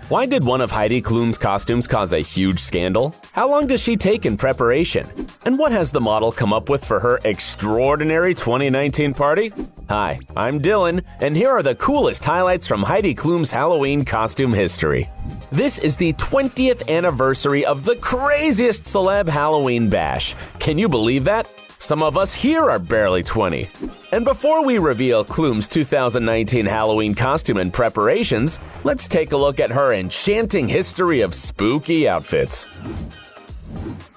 Why did one of Heidi Klum's costumes cause a huge scandal? How long does she take in preparation? And what has the model come up with for her extraordinary 2019 party? Hi, I'm Dylan, and here are the coolest highlights from Heidi Klum's Halloween costume history. This is the 20th anniversary of the craziest celeb Halloween bash. Can you believe that? Some of us here are barely 20. And before we reveal Klum's 2019 Halloween costume and preparations, let's take a look at her enchanting history of spooky outfits.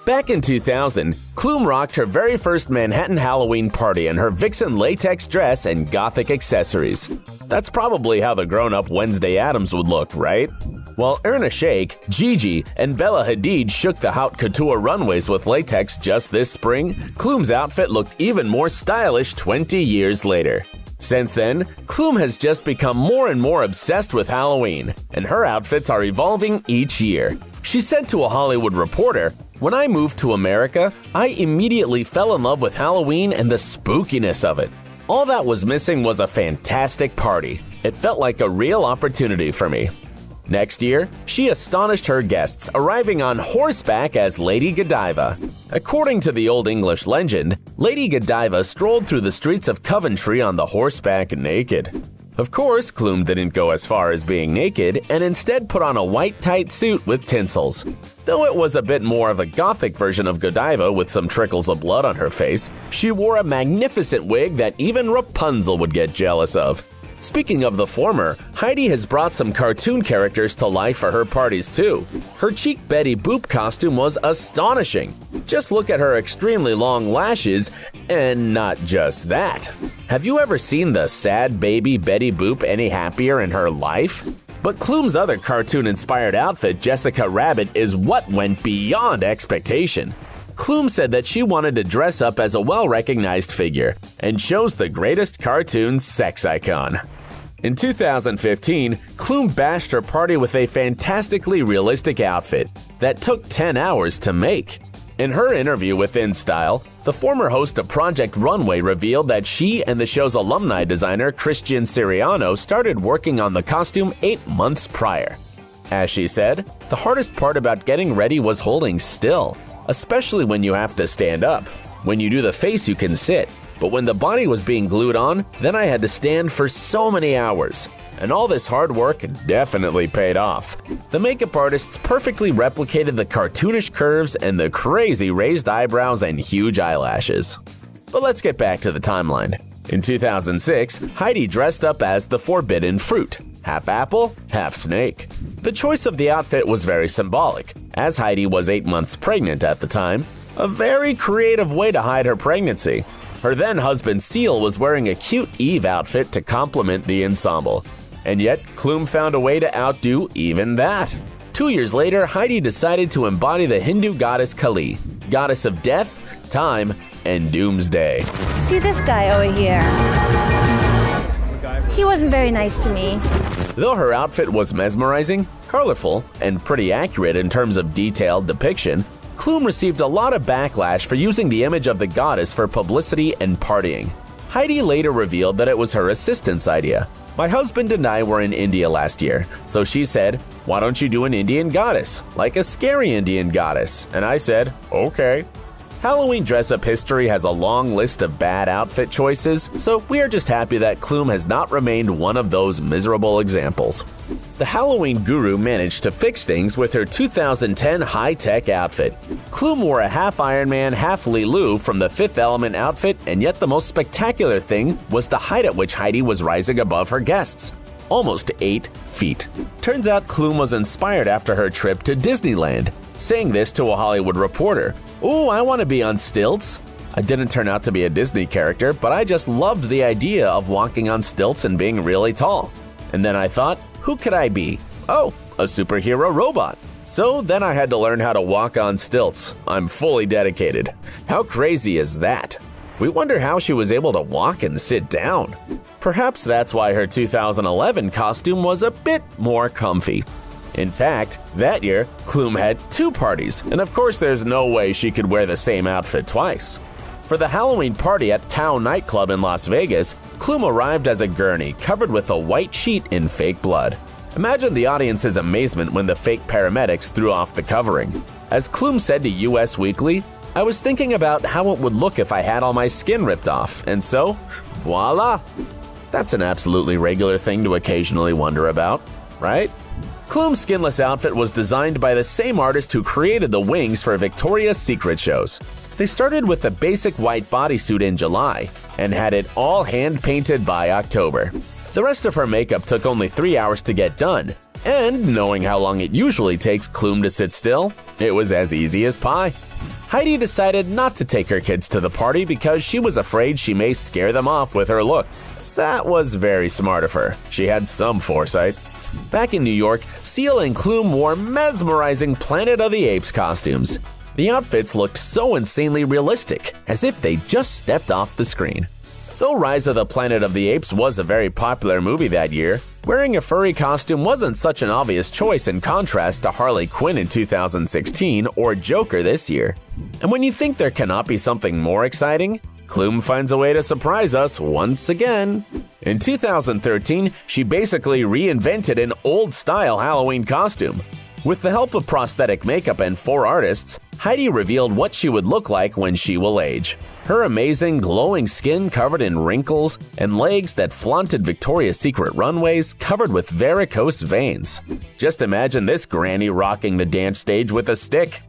Back in 2000, Klum rocked her very first Manhattan Halloween party in her vixen latex dress and gothic accessories. That's probably how the grown-up Wednesday Addams would look, right? While Erna Shayk, Gigi, and Bella Hadid shook the haute couture runways with latex just this spring, Klum's outfit looked even more stylish 20 years later. Since then, Klum has just become more and more obsessed with Halloween, and her outfits are evolving each year. She said to a Hollywood reporter, "When I moved to America, I immediately fell in love with Halloween and the spookiness of it. All that was missing was a fantastic party. It felt like a real opportunity for me." Next year, she astonished her guests, arriving on horseback as Lady Godiva. According to the Old English legend, Lady Godiva strolled through the streets of Coventry on the horseback naked. Of course, Klum didn't go as far as being naked and instead put on a white tight suit with tinsels. Though it was a bit more of a gothic version of Godiva with some trickles of blood on her face, she wore a magnificent wig that even Rapunzel would get jealous of. Speaking of the former, Heidi has brought some cartoon characters to life for her parties too. Her cheek Betty Boop costume was astonishing. Just look at her extremely long lashes, and not just that. Have you ever seen the sad baby Betty Boop any happier in her life? But Klum's other cartoon-inspired outfit, Jessica Rabbit, is what went beyond expectation. Klum said that she wanted to dress up as a well-recognized figure and chose the greatest cartoon sex icon. In 2015, Klum bashed her party with a fantastically realistic outfit that took 10 hours to make. In her interview with InStyle, the former host of Project Runway revealed that she and the show's alumni designer Christian Siriano started working on the costume 8 months prior. As she said, "The hardest part about getting ready was holding still. Especially when you have to stand up. When you do the face, you can sit. But when the body was being glued on, then I had to stand for so many hours. And all this hard work definitely paid off." The makeup artists perfectly replicated the cartoonish curves and the crazy raised eyebrows and huge eyelashes. But let's get back to the timeline. In 2006, Heidi dressed up as the forbidden fruit. Half apple, half snake. The choice of the outfit was very symbolic, as Heidi was 8 months pregnant at the time, a very creative way to hide her pregnancy. Her then-husband Seal was wearing a cute Eve outfit to complement the ensemble. And yet, Klum found a way to outdo even that. 2 years later, Heidi decided to embody the Hindu goddess Kali, goddess of death, time, and doomsday. See this guy over here? He wasn't very nice to me. Though her outfit was mesmerizing, colorful, and pretty accurate in terms of detailed depiction, Klum received a lot of backlash for using the image of the goddess for publicity and partying. Heidi later revealed that it was her assistant's idea. "My husband and I were in India last year, so she said, 'Why don't you do an Indian goddess, like a scary Indian goddess?' And I said, 'Okay.'" Halloween dress-up history has a long list of bad outfit choices, so we are just happy that Klum has not remained one of those miserable examples. The Halloween guru managed to fix things with her 2010 high-tech outfit. Klum wore a half Iron Man, half Lilu from the Fifth Element outfit, and yet the most spectacular thing was the height at which Heidi was rising above her guests. Almost 8 feet. Turns out Klum was inspired after her trip to Disneyland, saying this to a Hollywood reporter, "Ooh, I want to be on stilts." I didn't turn out to be a Disney character, but I just loved the idea of walking on stilts and being really tall. And then I thought, who could I be? Oh, a superhero robot. So then I had to learn how to walk on stilts. I'm fully dedicated. How crazy is that? We wonder how she was able to walk and sit down. Perhaps that's why her 2011 costume was a bit more comfy. In fact, that year, Klum had 2 parties, and of course there's no way she could wear the same outfit twice. For the Halloween party at Tao nightclub in Las Vegas, Klum arrived as a gurney covered with a white sheet in fake blood. Imagine the audience's amazement when the fake paramedics threw off the covering. As Klum said to US Weekly, "I was thinking about how it would look if I had all my skin ripped off, and so, voila." That's an absolutely regular thing to occasionally wonder about, right? Klum's skinless outfit was designed by the same artist who created the wings for Victoria's Secret shows. They started with a basic white bodysuit in July and had it all hand-painted by October. The rest of her makeup took only 3 hours to get done, and knowing how long it usually takes Klum to sit still, it was as easy as pie. Heidi decided not to take her kids to the party because she was afraid she may scare them off with her look. That was very smart of her. She had some foresight. Back in New York, Seal and Klum wore mesmerizing Planet of the Apes costumes. The outfits looked so insanely realistic, as if they just stepped off the screen. Though Rise of the Planet of the Apes was a very popular movie that year, wearing a furry costume wasn't such an obvious choice in contrast to Harley Quinn in 2016 or Joker this year. And when you think there cannot be something more exciting, Klum finds a way to surprise us once again. In 2013, she basically reinvented an old-style Halloween costume. With the help of prosthetic makeup and 4 artists, Heidi revealed what she would look like when she will age. Her amazing, glowing skin covered in wrinkles and legs that flaunted Victoria's Secret runways covered with varicose veins. Just imagine this granny rocking the dance stage with a stick.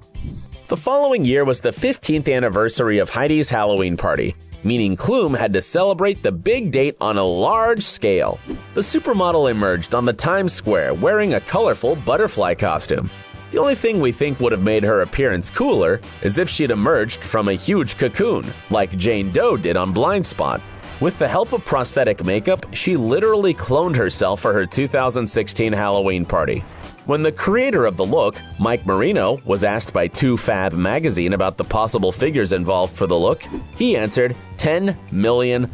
The following year was the 15th anniversary of Heidi's Halloween party, meaning Klum had to celebrate the big date on a large scale. The supermodel emerged on the Times Square wearing a colorful butterfly costume. The only thing we think would have made her appearance cooler is if she'd emerged from a huge cocoon, like Jane Doe did on Blind Spot. With the help of prosthetic makeup, she literally cloned herself for her 2016 Halloween party. When the creator of the look, Mike Marino, was asked by 2Fab magazine about the possible figures involved for the look, he answered $10 million.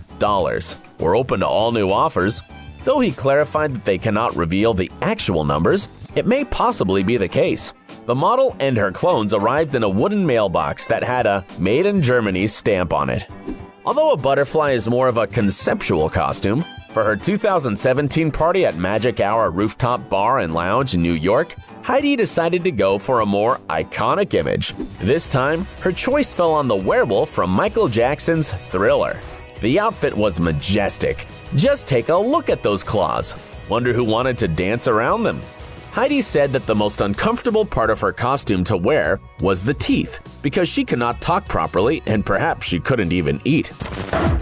We're open to all new offers. Though he clarified that they cannot reveal the actual numbers, it may possibly be the case. The model and her clones arrived in a wooden mailbox that had a "Made in Germany" stamp on it. Although a butterfly is more of a conceptual costume, for her 2017 party at Magic Hour Rooftop Bar and Lounge in New York, Heidi decided to go for a more iconic image. This time, her choice fell on the werewolf from Michael Jackson's Thriller. The outfit was majestic. Just take a look at those claws. Wonder who wanted to dance around them? Heidi said that the most uncomfortable part of her costume to wear was the teeth, because she cannot talk properly and perhaps she couldn't even eat.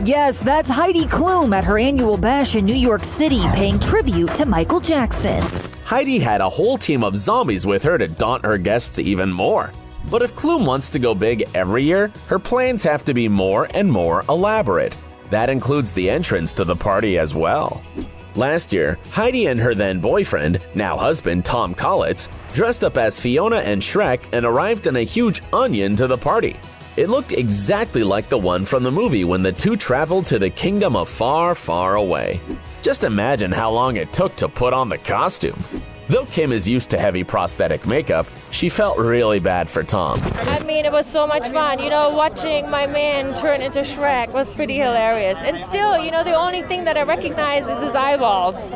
Yes, that's Heidi Klum at her annual bash in New York City paying tribute to Michael Jackson. Heidi had a whole team of zombies with her to daunt her guests even more. But if Klum wants to go big every year, her plans have to be more and more elaborate. That includes the entrance to the party as well. Last year, Heidi and her then boyfriend, now husband Tom Collitz, dressed up as Fiona and Shrek and arrived in a huge onion to the party. It looked exactly like the one from the movie when the two traveled to the kingdom of far, far away. Just imagine how long it took to put on the costume. Though Kim is used to heavy prosthetic makeup, she felt really bad for Tom. I mean, it was so much fun. Watching my man turn into Shrek was pretty hilarious. And still, the only thing that I recognize is his eyeballs.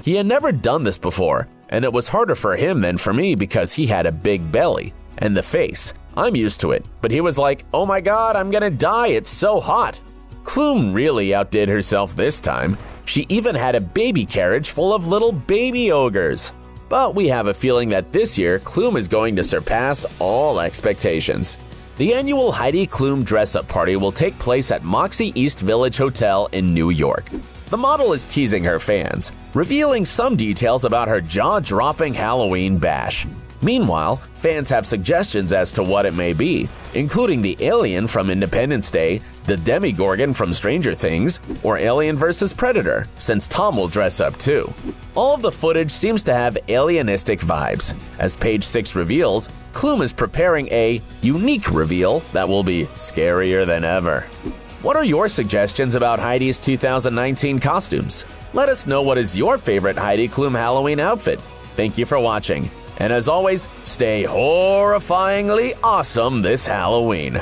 He had never done this before, and it was harder for him than for me because he had a big belly and the face. I'm used to it, but he was like, "Oh my god, I'm gonna die, it's so hot." Klum really outdid herself this time. She even had a baby carriage full of little baby ogres. But we have a feeling that this year, Klum is going to surpass all expectations. The annual Heidi Klum dress-up party will take place at Moxie East Village Hotel in New York. The model is teasing her fans, revealing some details about her jaw-dropping Halloween bash. Meanwhile, fans have suggestions as to what it may be, including the alien from Independence Day, the Demogorgon from Stranger Things, or Alien vs. Predator, since Tom will dress up too. All of the footage seems to have alienistic vibes. As page 6 reveals, Klum is preparing a unique reveal that will be scarier than ever. What are your suggestions about Heidi's 2019 costumes? Let us know what is your favorite Heidi Klum Halloween outfit. Thank you for watching. And as always, stay horrifyingly awesome this Halloween.